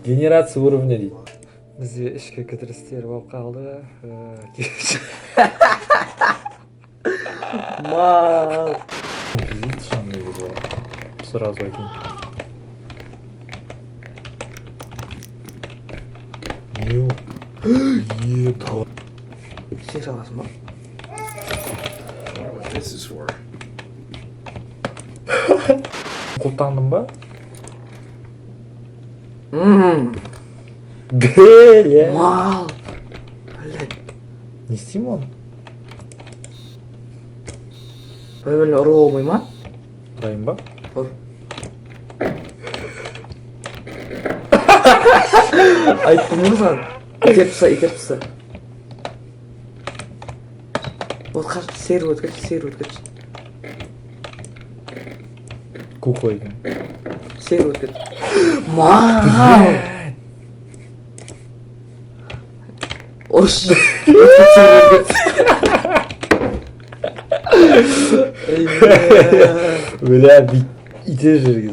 Генерация уровня дейді. Бізде ішкі кідірістер болып қалды. Мал. Пиздец, что мне было. Сразу один. Ебать. Жер аласың ба? What this is for. Құлтандым ба? Бля. Мал. Блядь. Не істеймін оны? Бір-біріне ұруға болмай ма? Ұрайын ба? Ұр. Айттым ғой саған. Итеріп таста. Вот қашты, сер өткерші. Кукла екен. Сер өткерші. Мау! Ұрыш. Бля, ите жүргіз.